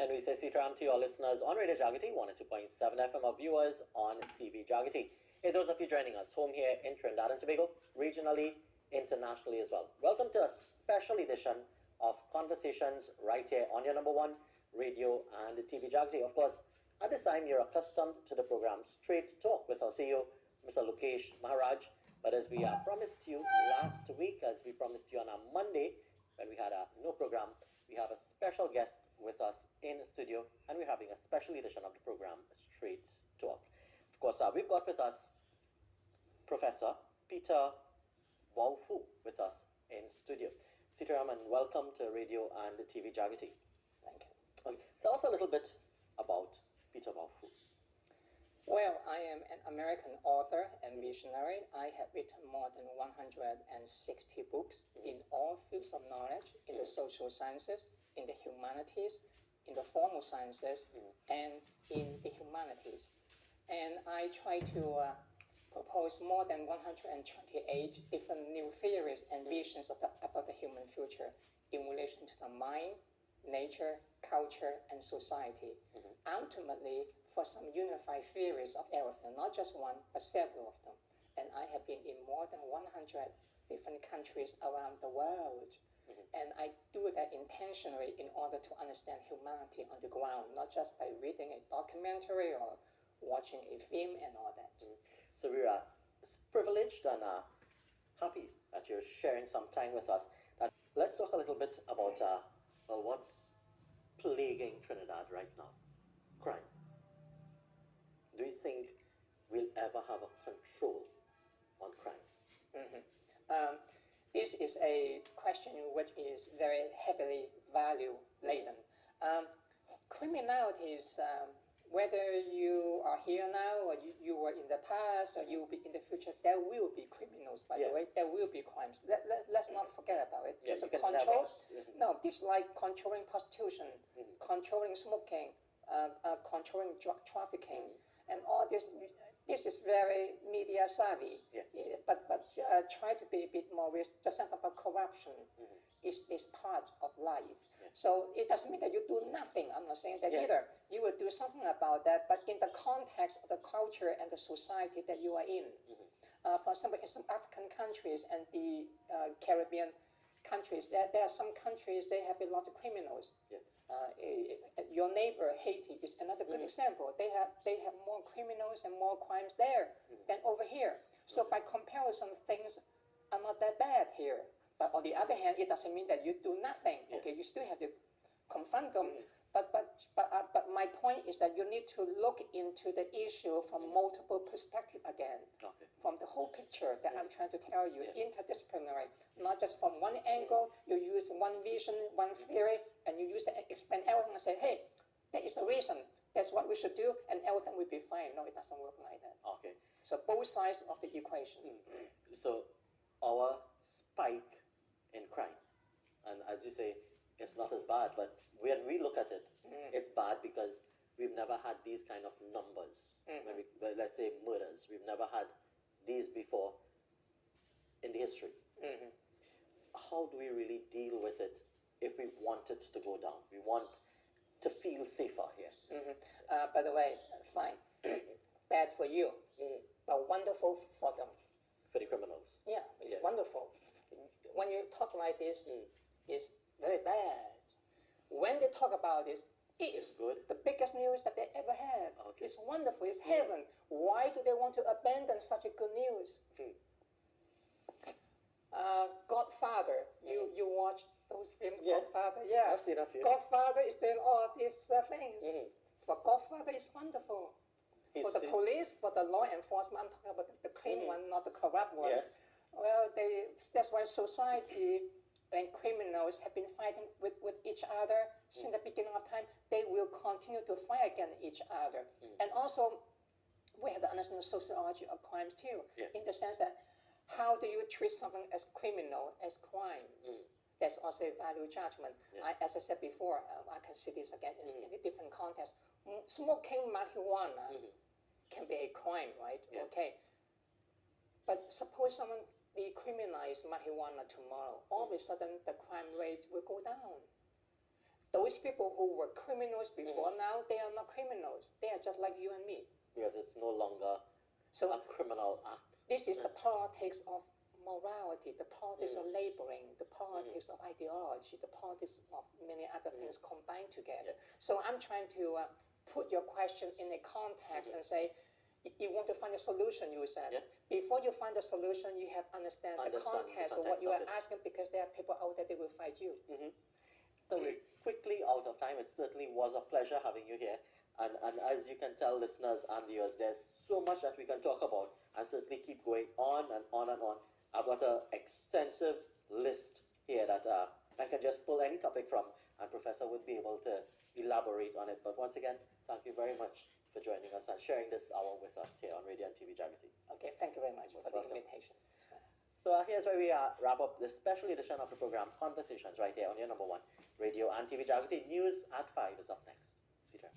And we say Sitaram to your listeners on Radio Jaagriti, 102.7 FM, our viewers on TV Jaagriti. Hey, those of you joining us home here in Trinidad and Tobago, regionally, internationally as well. Welcome to a special edition of Conversations right here on your number one radio and TV Jaagriti. Of course, at this time, you're accustomed to the program Straight Talk with our CEO, Mr. Lokesh Maharaj. But as we promised you last week, as we promised you on a Monday, when we had no program, we have a special guest with us in the studio, and we're having a special edition of the program, Straight Talk. Of course, we've got with us Professor Peter Baofu with us in studio. Sitaram, and welcome to Radio and the TV Jaagriti. Thank you. Okay. Tell us a little bit about Peter Baofu. Well, I am an American author and visionary. I have written more than 160 books in all fields of knowledge, in the social sciences, in the humanities, in the formal sciences, and in the humanities. And I try to propose more than 128 different new theories and visions about the human future in relation to the mind, nature, culture, and society. Ultimately, for some unified theories of everything, not just one, but several of them. And I have been in more than 100 different countries around the world. And I do that intentionally in order to understand humanity on the ground, not just by reading a documentary or watching a film and all that. So we're privileged and happy that you're sharing some time with us. Let's talk a little bit about what's plaguing Trinidad right now. Crime. Do you think we'll ever have a control on crime? This is a question which is very heavily value-laden. Criminality is, whether you are here now or you were in the past or you will be in the future, there will be criminals, by the way. There will be crimes. Let's not forget about it. There's a control. No, this is like controlling prostitution, controlling smoking, controlling drug trafficking, and all this. This is very media savvy, but try to be a bit more real. Just something about corruption is part of life. So it doesn't mean that you do nothing. I'm not saying that either. You will do something about that, but in the context of the culture and the society that you are in. For example, in some African countries and the Caribbean countries, there are some countries, they have a lot of criminals. Your neighbor, Haiti, is another good example. They have more criminals and more crimes there than over here. So by comparison, things are not that bad here. But on the other hand, it doesn't mean that you do nothing. Okay, you still have to confront them. But my point is that you need to look into the issue from multiple perspectives again. From the whole picture that I'm trying to tell you, interdisciplinary, not just from one angle. You use one vision, one theory, and you use to expand everything and say, hey, that is the reason. That's what we should do, and everything will be fine. No, it doesn't work like that. Okay. So both sides of the equation. So our spike in crime, and as you say, it's not as bad, but when we look at it, it's bad because we've never had these kind of numbers. Let's say murders, we've never had these before in the history. How do we really deal with it if we want it to go down? We want to feel safer here. By the way, fine. Bad for you, but wonderful for them. For the criminals. Yeah, it's wonderful. When you talk like this, it's very bad. When they talk about this, it's good. The biggest news that they ever had. It's wonderful. It's heaven. Why do they want to abandon such a good news? Godfather. You watched those films, Godfather? Yeah. I've seen a few. Godfather is doing all these things. For Godfather, it's wonderful. For the police, for the law enforcement, I'm talking about the clean one, not the corrupt ones. Well, that's why society and criminals have been fighting with each other since the beginning of time. They will continue to fight against each other. And also, we have to understand the sociology of crimes too, in the sense that how do you treat something as criminal, as crime? That's also a value judgment. As I said before, I can see this again in a different context. Smoking marijuana can be a crime, right? Okay. But suppose someone decriminalize marijuana tomorrow, all of a sudden the crime rate will go down. those people who were criminals before now, they are not criminals. They are just like you and me. Because it's no longer a criminal act. This is the politics of morality, the politics of laboring, the politics of ideology, the politics of many other things combined together. So I'm trying to put your question in a context and say, you want to find a solution, you said. Before you find a solution, you have to understand the context of what you are asking, because there are people out there that will fight you. So we're quickly out of time. It certainly was a pleasure having you here. And as you can tell, listeners and viewers, there's so much that we can talk about and certainly keep going on and on and on. I've got an extensive list here that I can just pull any topic from, and Professor would be able to elaborate on it. But once again, thank you very much for joining us and sharing this hour with us here on Radio and TV Jaagriti. Okay, thank you very much for the invitation. So here's where we wrap up this special edition of the program, Conversations, right here on your number one, Radio and TV Jaagriti. News at 5 is up next. See you there.